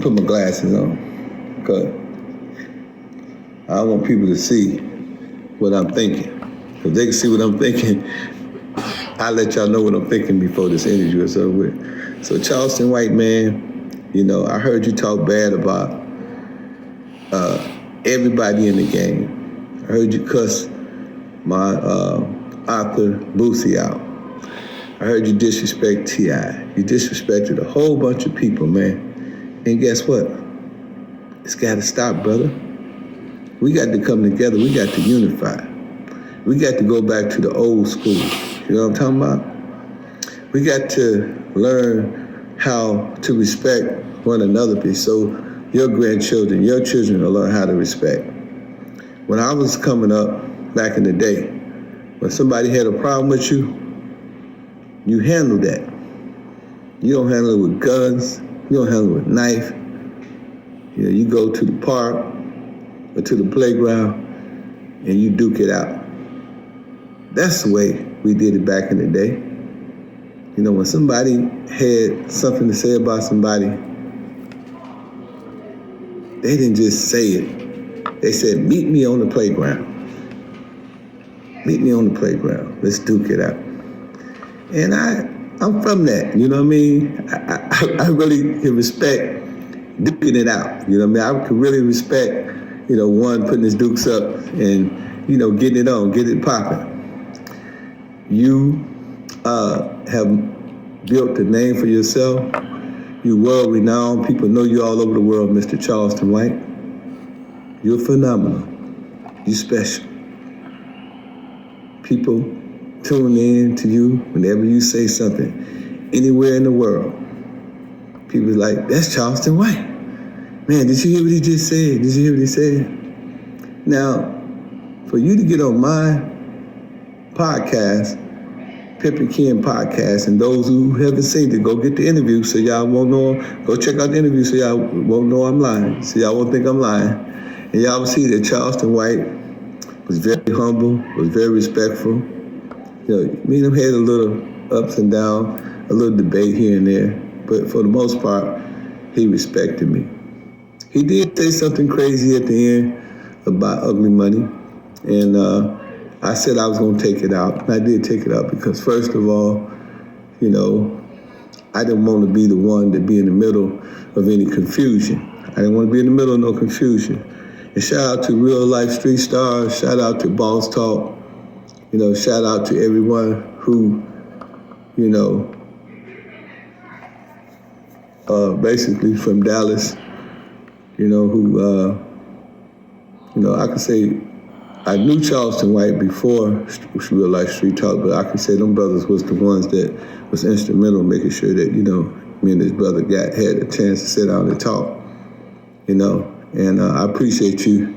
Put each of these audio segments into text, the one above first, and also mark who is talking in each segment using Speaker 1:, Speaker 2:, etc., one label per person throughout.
Speaker 1: put my glasses on, because I want people to see what I'm thinking. If they can see what I'm thinking, I'll let y'all know what I'm thinking before this interview is over with. So Charleston White, man, you know, I heard you talk bad about everybody in the game. I heard you cuss my author Boosie out. I heard you disrespect T.I. You disrespected a whole bunch of people, man. And guess what? It's got to stop, brother. We got to come together. We got to unify. We got to go back to the old school. You know what I'm talking about? We got to learn how to respect one another, so your grandchildren, your children will learn how to respect. When I was coming up back in the day, when somebody had a problem with you, you handle that. You don't handle it with guns. You don't handle it with knife. You know, you go to the park or to the playground and you duke it out. That's the way we did it back in the day. You know, when somebody had something to say about somebody, they didn't just say it. They said, meet me on the playground. Meet me on the playground. Let's duke it out. And I'm from that, you know what I mean? I really can respect duking it out, you know what I mean? I can really respect, you know, one putting his dukes up and, you know, getting it on, getting it popping. You have built a name for yourself. You're world renowned. People know you all over the world, Mr. Charleston White. You're phenomenal. You're special. People tune in to you whenever you say something, anywhere in the world. People are like, that's Charleston White. Man, did you hear what he just said? Did you hear what he said? Now, for you to get on my podcast, Pimpin Ken podcast, and those who haven't seen it, go get the interview so y'all won't know. Go check out the interview so y'all won't know I'm lying. So y'all won't think I'm lying. And y'all will see that Charleston White was very humble, was very respectful. You know, me and him had a little ups and downs, a little debate here and there, but for the most part, he respected me. He did say something crazy at the end about ugly money, and I said I was going to take it out, and I did take it out because, first of all, you know, I didn't want to be the one to be in the middle of any confusion. I didn't want to be in the middle of no confusion. And shout out to Real Life Street Stars, shout out to Boss Talk, you know, shout out to everyone who, you know, basically from Dallas, you know, who, you know, I could say I knew Charleston White before Real Life Street Talk, but I can say them brothers was the ones that was instrumental in making sure that, you know, me and his brother had a chance to sit down and talk, you know. And I appreciate you,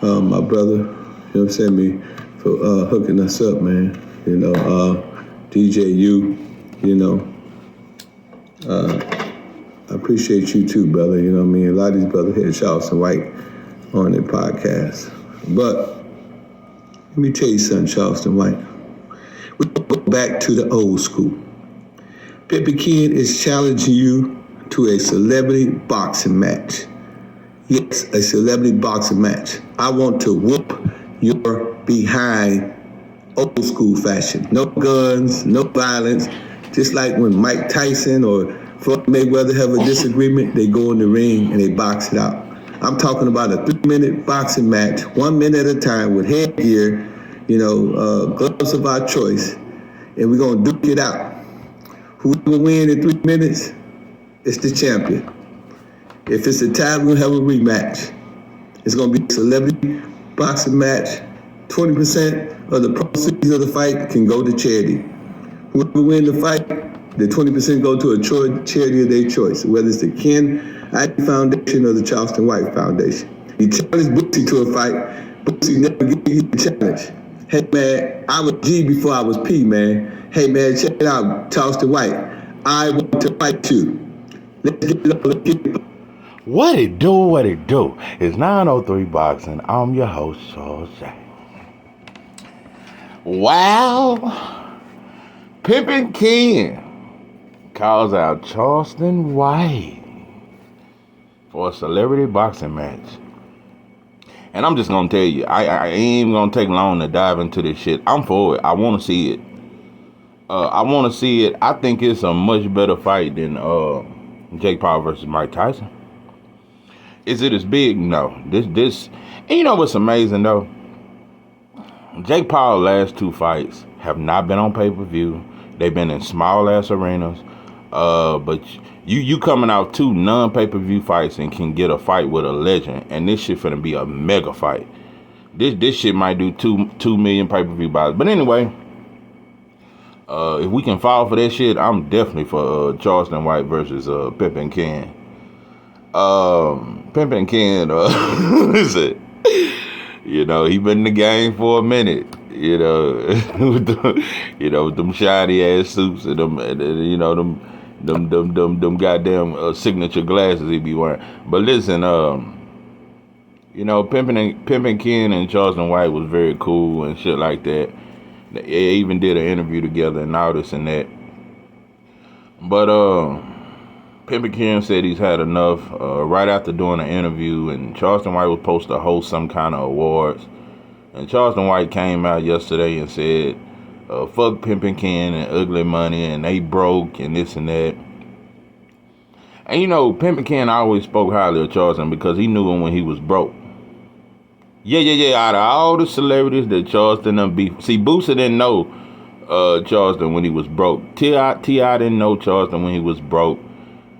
Speaker 1: my brother, you know what I'm saying, for hooking us up, man. You know, DJ you know. I appreciate you too, brother, you know what I mean? A lot of these brothers had Charleston White on their podcast. But let me tell you something, Charleston White. We go back to the old school. Pimpin Ken is challenging you to a celebrity boxing match. Yes, a celebrity boxing match. I want to whoop your behind old school fashion. No guns, no violence. Just like when Mike Tyson or Floyd Mayweather have a disagreement, they go in the ring and they box it out. I'm talking about a 3-minute boxing match, 1 minute at a time with headgear, you know, gloves of our choice, and we're going to duke it out. Whoever wins in 3 minutes is the champion. If it's a tie, we're going to have a rematch. It's going to be a celebrity boxing match. 20% of the proceeds of the fight can go to charity. Whoever wins the fight, the 20% go to a charity of their choice, whether it's the Ken ID Foundation or the Charleston White Foundation. He challenged Boosie to a fight. Boosie never gave you the challenge. Hey, man, I was G before I was P, man. Hey, man, check it out, Charleston White. I want to fight you. Let's get it up, let's get it up.
Speaker 2: What it do? It's 903 Boxing. I'm your host, Charles J. Wow. Pimpin Ken calls out Charleston White. for a celebrity boxing match. And I'm just gonna tell you, I ain't even gonna take long to dive into this shit. I'm for it. I want to see it. I want to see it. I think it's a much better fight than Jake Paul versus Mike Tyson. Is it as big? No. This. And you know what's amazing though? Jake Paul's last 2 fights have not been on pay-per-view. They've been in small ass arenas. But you coming out 2 non-pay-per-view fights and can get a fight with a legend, and this shit finna be a mega fight. This shit might do 2 million pay-per-view buys. But anyway, if we can fall for that shit, I'm definitely for Charleston White versus Pimpin Ken. Pimpin Ken, listen, you know, he been in the game for a minute. You know, with them shiny ass suits and them, you know, them goddamn signature glasses he be wearing. But listen, you know, Pimpin Ken and Charleston White was very cool and shit like that. They even did an interview together and all this and that. But Pimpin Ken said he's had enough right after doing an interview, and Charleston White was supposed to host some kind of awards. And Charleston White came out yesterday and said, fuck Pimpin Ken and Ugly Money, and they broke and this and that. And you know, Pimpin Ken always spoke highly of Charleston because he knew him when he was broke. Yeah. Out of all the celebrities that Charleston done beat, see, Boosie didn't know Charleston when he was broke. T.I. didn't know Charleston when he was broke.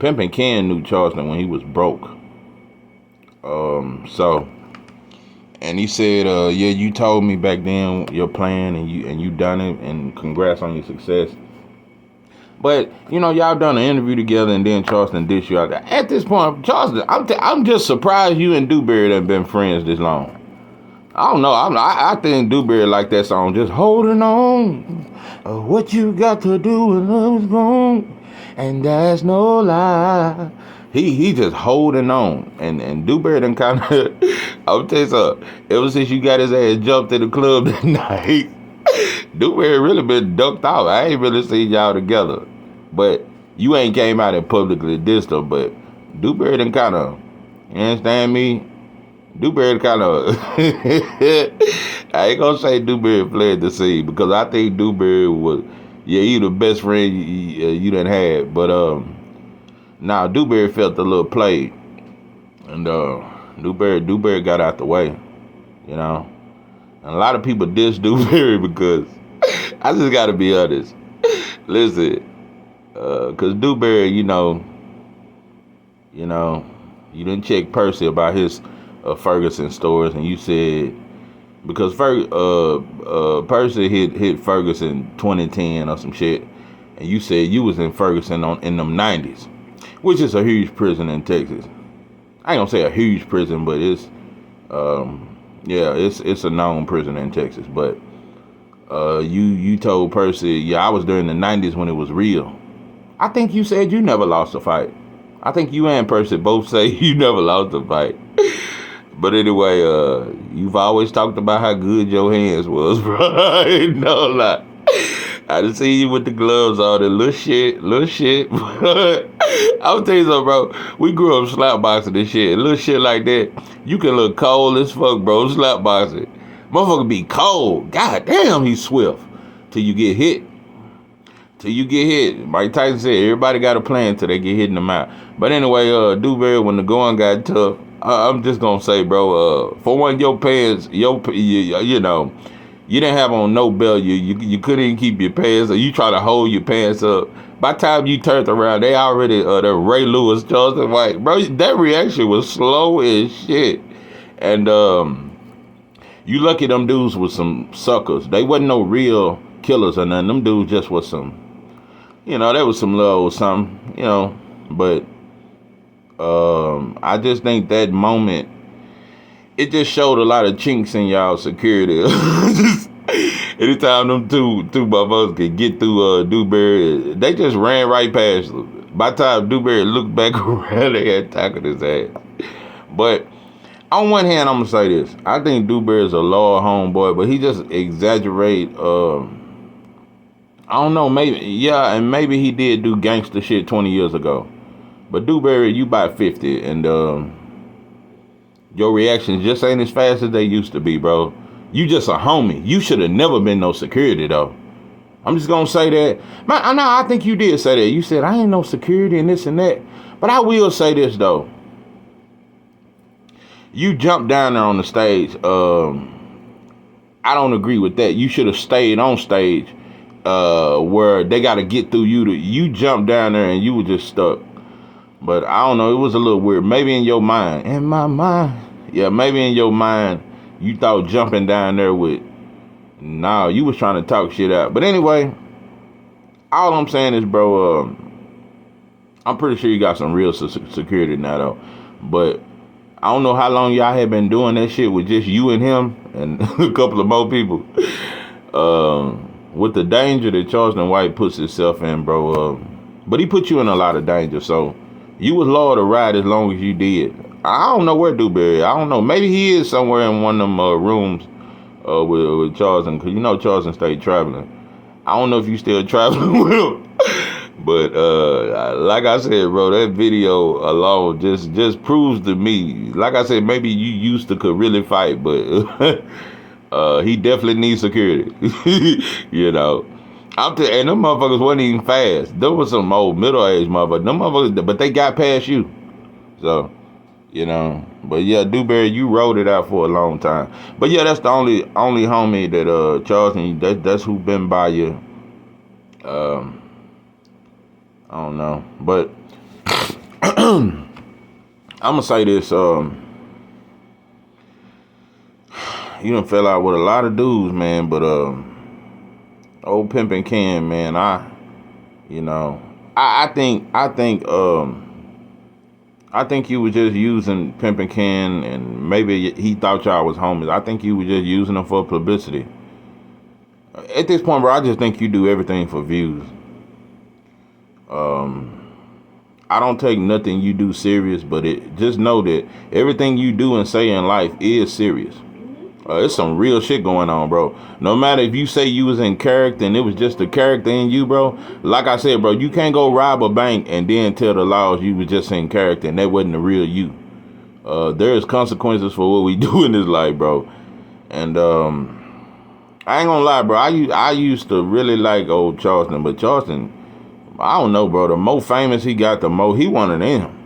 Speaker 2: Pimpin Ken knew Charleston when he was broke. And he said, yeah, you told me back then your plan, and you done it, and congrats on your success. But you know, y'all done an interview together, and then Charleston dissed you out there. At this point, Charleston, I'm just surprised you and Doberry done been friends this long. I don't know. I think Doberry like that song, just holding on. What you got to do when love's gone, and that's no lie. He just holding on, and Doberry done kind of. I'll tell you something. Ever since you got his ass jumped in the club that night, Doberry really been ducked out. I ain't really seen y'all together, but you ain't came out and publicly dissed him. But Doberry done kind of, you understand me? Doberry kind of, I ain't gonna say Doberry fled the scene because I think Doberry was, yeah, he the best friend you done had. But now Doberry felt a little played, and Doberry got out the way, you know. And a lot of people diss Doberry because I just gotta be honest. Listen, cause Doberry, you know, you didn't check Percy about his Ferguson stories, and you said because Percy hit Ferguson 2010 or some shit, and you said you was in Ferguson in them 90s, which is a huge prison in Texas. I ain't gonna say a huge prison, but it's it's a known prison in Texas. But you told Percy, yeah, I was during the 90s when it was real. I think you said you never lost a fight. I think you and Percy both say you never lost a fight. But anyway, you've always talked about how good your hands was, bro. No lie. I done seen you with the gloves on and little shit. I'll tell you something, bro. We grew up slap boxing and shit. Little shit like that. You can look cold as fuck, bro. Slap boxing. Motherfucker be cold. God damn, he's swift. Till you get hit. Mike Tyson said everybody got a plan till they get hit in the mouth. But anyway, Doberry, when the going got tough, I'm just gonna say, bro, for one, your pants, you know, you didn't have on no belt. You couldn't even keep your pants up. You try to hold your pants up. By the time you turned around, they already, the Ray Lewis, Charleston White. Bro, that reaction was slow as shit. And you lucky them dudes was some suckers. They wasn't no real killers or nothing. Them dudes just was some, you know, there was some little something, you know. But I just think that moment, it just showed a lot of chinks in y'all security. Anytime them two motherfuckers could get through Doberry, they just ran right past them. By the time Doberry looked back around, they had tackled his ass. But on one hand, I'm gonna say this: I think Doberry is a loyal homeboy, but he just exaggerate. I don't know, maybe, yeah, and maybe he did do gangster shit 20 years ago. But Doberry, you about 50, and your reactions just ain't as fast as they used to be, bro. You just a homie. You should have never been no security, though. I'm just gonna say that. Man, I think you did say that. You said, I ain't no security and this and that. But I will say this, though. You jumped down there on the stage. I don't agree with that. You should have stayed on stage where they got to get through you. You jumped down there and you were just stuck. But I don't know. It was a little weird. Maybe in your mind. In my mind. Yeah, maybe in your mind, you thought jumping down there with... Nah, you was trying to talk shit out. But anyway, all I'm saying is, bro, I'm pretty sure you got some real security now, though. But I don't know how long y'all had been doing that shit with just you and him and a couple of more people. With the danger that Charleston White puts himself in, bro. But he put you in a lot of danger, so you was loyal to ride as long as you did. I don't know where Doberry. I don't know. Maybe he is somewhere in one of them rooms with Charleston, because you know Charleston stayed traveling. I don't know if you still traveling with him. But like I said, bro, that video alone just proves to me, like I said, maybe you used to could really fight, but he definitely needs security. You know. And them motherfuckers wasn't even fast. There was some old middle-aged motherfuckers. Them motherfuckers, but they got past you. So, you know. But yeah, Doberry, you rode it out for a long time. But yeah, that's the only homie that Charleston, that's who been by you. I don't know. But I'm gonna say this, you done fell out with a lot of dudes, man, but old Pimpin Ken, man, I think you were just using Pimpin Ken, and maybe he thought y'all was homies. I think you were just using him for publicity. At this point, bro, I just think you do everything for views. I don't take nothing you do serious, but just know that everything you do and say in life is serious. It's some real shit going on, bro. No matter if you say you was in character and it was just a character in you, bro. Like I said, bro, you can't go rob a bank and then tell the laws you was just in character and that wasn't the real you. There's consequences for what we do in this life, bro. And I ain't gonna lie, bro. I used to really like old Charleston, but Charleston, I don't know, bro. The more famous he got, the more he one of them.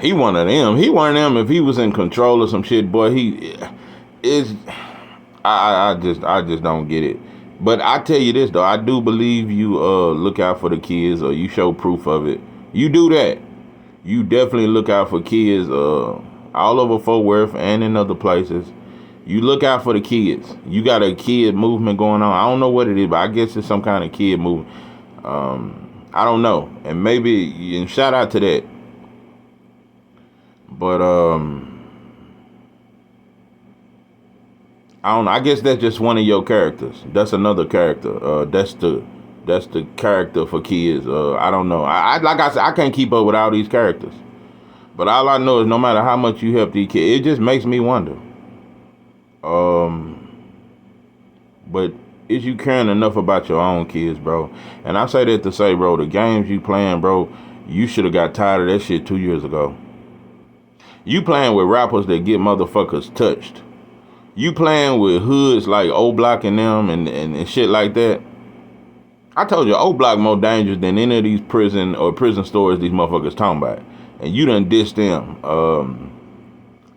Speaker 2: He one of them. He one of them. If he was in control of some shit, boy, I just don't get it. But I tell you this though, I do believe you look out for the kids, or you show proof of it. You do that. You definitely look out for kids all over Fort Worth and in other places. You look out for the kids. You got a kid movement going on. I don't know what it is, but I guess it's some kind of kid movement. I don't know. And maybe, and shout out to that. But I don't know. I guess that's just one of your characters. That's another character. That's the character for kids. I don't know. Like I said, I can't keep up with all these characters. But all I know is no matter how much you help these kids, it just makes me wonder. But is you caring enough about your own kids, bro? And I say that to say, bro, the games you playing, bro, you should have got tired of that shit 2 years ago. You playing with rappers that get motherfuckers touched. You playing with hoods like O Block and them and shit like that. I told you, O Block more dangerous than any of these prison stories these motherfuckers talking about. And you done dissed them.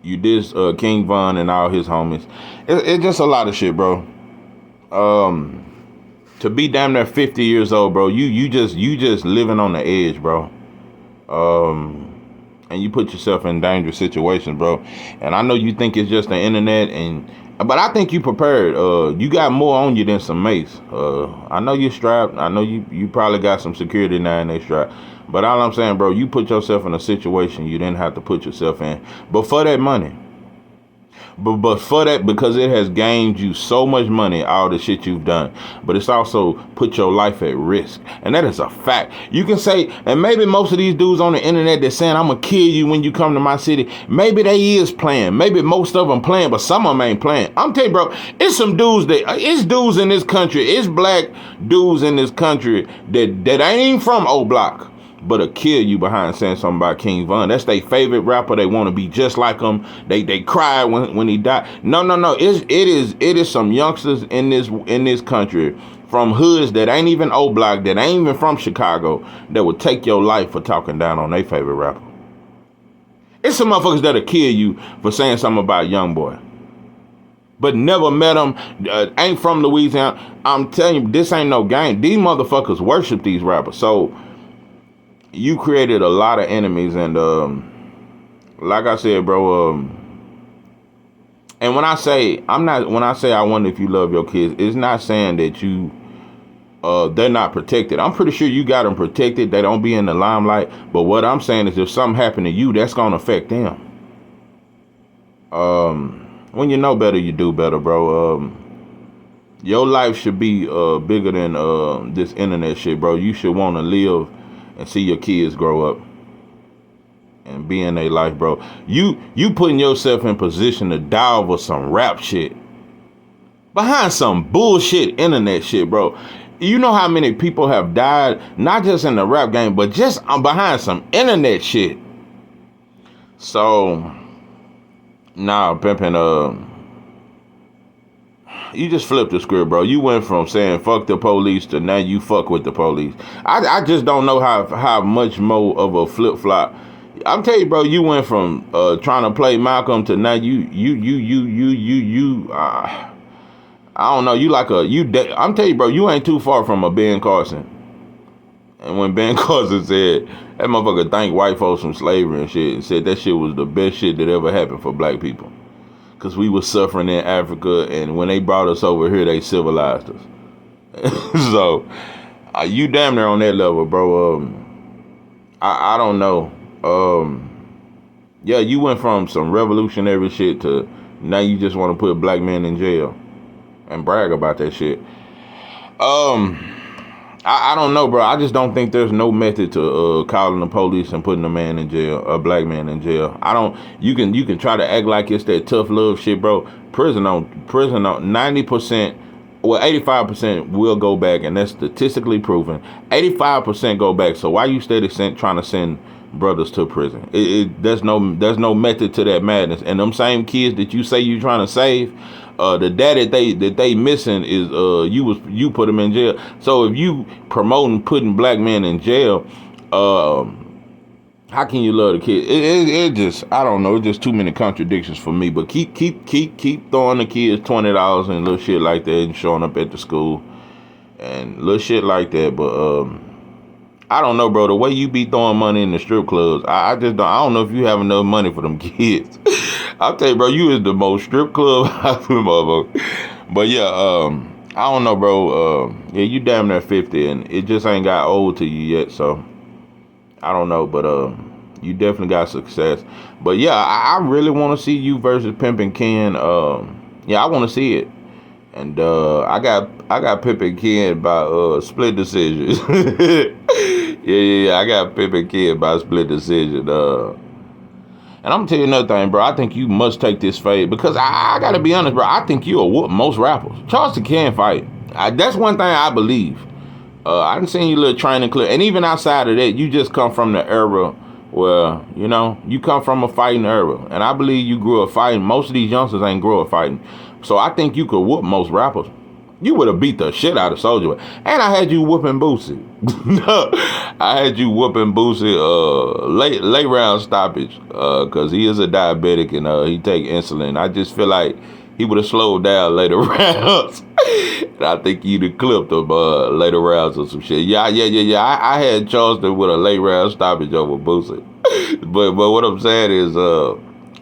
Speaker 2: You dissed King Von and all his homies. It's just a lot of shit, bro. To be damn near 50 years old, bro, you just living on the edge, bro. And you put yourself in dangerous situations, bro. And I know you think it's just the internet, but I think you prepared. You got more on you than some mace. I know you're strapped. I know you probably got some security now in they strap. But all I'm saying, bro, you put yourself in a situation you didn't have to put yourself in. But for that money. But for that, because it has gained you so much money, all the shit you've done. But it's also put your life at risk. And that is a fact. You can say, and maybe most of these dudes on the internet that's saying, I'm going to kill you when you come to my city. Maybe they is playing. Maybe most of them playing, but some of them ain't playing. I'm telling you, bro, it's some dudes it's dudes in this country. It's black dudes in this country that ain't even from O Block. but kill you behind saying something about King Von. That's their favorite rapper. They want to be just like him. They cried when he died. No. It is some youngsters in this country from hoods that ain't even O Block, that ain't even from Chicago, that would take your life for talking down on their favorite rapper. It's some motherfuckers that'll kill you for saying something about Youngboy, but never met him, ain't from Louisiana. I'm telling you, this ain't no game. These motherfuckers worship these rappers. So you created a lot of enemies, and like I said, bro, and when I say I wonder if you love your kids, it's not saying that you they're not protected. I'm pretty sure you got them protected. They don't be in the limelight. But what I'm saying is, if something happened to you, that's gonna affect them. When you know better, you do better, bro. Your life should be bigger than this internet shit, bro. You should want to live and see your kids grow up and be in their life, bro. You putting yourself in position to die over some rap shit behind some bullshit internet shit, bro. You know how many people have died, not just in the rap game, but just behind some internet shit. So, nah, Pimpin, you just flipped the script, bro. You went from saying fuck the police to now you fuck with the police. I just don't know how much more of a flip flop. I'm telling you, bro. You went from trying to play Malcolm to now you. I don't know. I'm telling you, bro. You ain't too far from a Ben Carson. And when Ben Carson said that motherfucker thanked white folks from slavery and shit, and said that shit was the best shit that ever happened for black people. Because we were suffering in Africa, and when they brought us over here, they civilized us. So, you damn near on that level, bro. I don't know. Yeah, you went from some revolutionary shit to now you just want to put black men in jail and brag about that shit. I don't know, bro. I just don't think there's no method to calling the police and putting a man in jail, a black man in jail. You can try to act like it's that tough love shit, bro. Prison on 90%, well, 85% will go back, and that's statistically proven. 85% go back. So why you steady trying to send brothers to prison? There's no method to that madness. And them same kids that you say you trying to save, the data that they missing is you put them in jail. So if you promoting putting black men in jail, how can you love the kids? It just, I don't know. It's just too many contradictions for me. But keep throwing the kids $20 and little shit like that, and showing up at the school and little shit like that. But I don't know, bro. The way you be throwing money in the strip clubs, I just don't. I don't know if you have enough money for them kids. I'll tell you, bro. You is the most strip club motherfucker. But yeah, I don't know, bro. Yeah, you damn near 50, and it just ain't got old to you yet. So I don't know, but you definitely got success. But yeah, I really want to see you versus Pimpin Ken. Yeah, I want to see it. And I got Pimpin Ken by split decision. yeah, I got Pimpin Ken by split decision. And I'm gonna tell you another thing, bro. I think you must take this fade, because I gotta be honest, bro. I think you'll whoop most rappers. Charleston can fight. That's one thing I believe. I done seen you little training clip, and even outside of that, you just come from the era where, you know, you come from a fighting era, and I believe you grew up fighting. Most of these youngsters ain't grew up fighting, so I think you could whoop most rappers. You would have beat the shit out of Soulja Boy. And I had you whooping Boosie. I had you whooping Boosie late round stoppage, because he is a diabetic and he take insulin. I just feel like he would have slowed down later rounds. And I think you'd have clipped him later rounds or some shit. Yeah. I had Charleston with a late round stoppage over Boosie. but what I'm saying is, I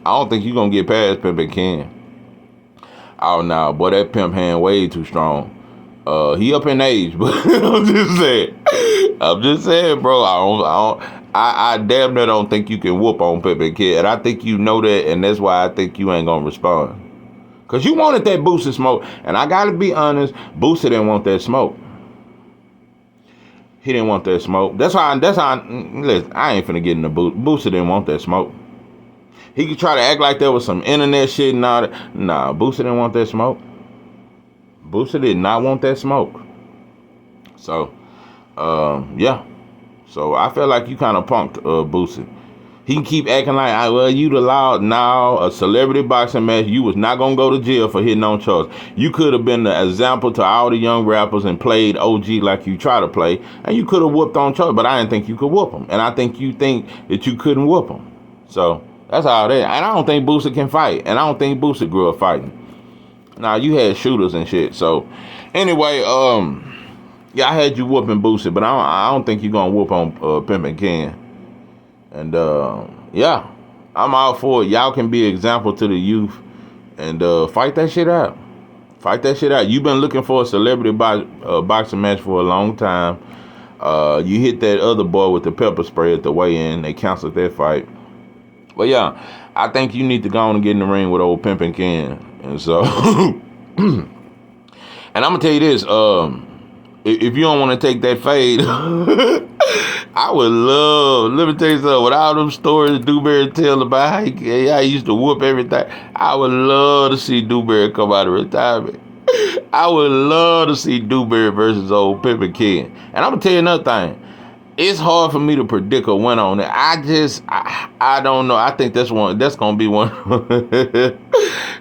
Speaker 2: don't think you're going to get past Pimpin Ken. Oh no, boy, that pimp hand way too strong. He up in age, but I'm just saying, bro. I damn near don't think you can whoop on Pimpin Ken, and I think you know that, and that's why I think you ain't gonna respond. Cause you wanted that Boosie smoke, and I gotta be honest, Boosie didn't want that smoke. He didn't want that smoke. That's why. Listen, I ain't finna get in the Boosie didn't want that smoke. He could try to act like there was some internet shit and all that. Nah, Boosie didn't want that smoke. Boosie did not want that smoke. So, yeah. So I feel like you kind of punked Boosie. He can keep acting like, well, you'd allowed now a celebrity boxing match. You was not going to go to jail for hitting on charges. You could have been the example to all the young rappers and played OG like you try to play. And you could have whooped on charges, but I didn't think you could whoop them. And I think you think that you couldn't whoop them. So that's all that. And I don't think Boosie can fight. And I don't think Boosie grew up fighting. Now, you had shooters and shit. So anyway, yeah, I had you whooping Boosie, but I don't think you're going to whoop on Pimpin Ken. And yeah, I'm out for it. Y'all can be an example to the youth and fight that shit out. Fight that shit out. You've been looking for a celebrity boxing match for a long time. You hit that other boy with the pepper spray at the weigh-in. They canceled that fight. But yeah, I think you need to go on and get in the ring with old Pimpin Ken. And so, and I'm gonna tell you this. If you don't want to take that fade, I would love, let me tell you something, with all them stories Doberry tell about how he used to whoop everything, I would love to see Doberry come out of retirement. I would love to see Doberry versus old Pimpin Ken. And I'm going to tell you another thing. It's hard for me to predict a win on it. I don't know. I think that's going to be one,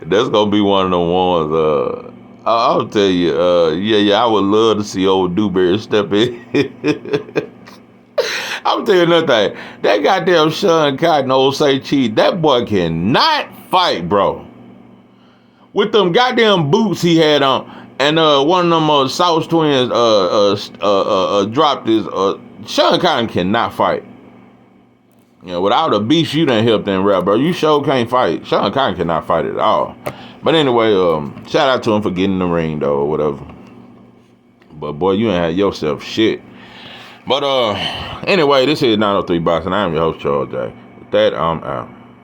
Speaker 2: that's going to be one of the ones, I'll tell you, I would love to see old Doberry step in. I'm tell you another thing. That goddamn Sean Cotton, old Say Cheese, that boy cannot fight, bro. With them goddamn boots he had on, and one of them South twins dropped his. Sean Cotton cannot fight. You know, without a beast you done helped in rap, bro. You sure can't fight. Sean Cotton cannot fight at all. But anyway, shout out to him for getting in the ring though, or whatever. But boy, you ain't had yourself shit. But anyway, this is 903 Boxing. I am your host, Charles J. With that, I'm out.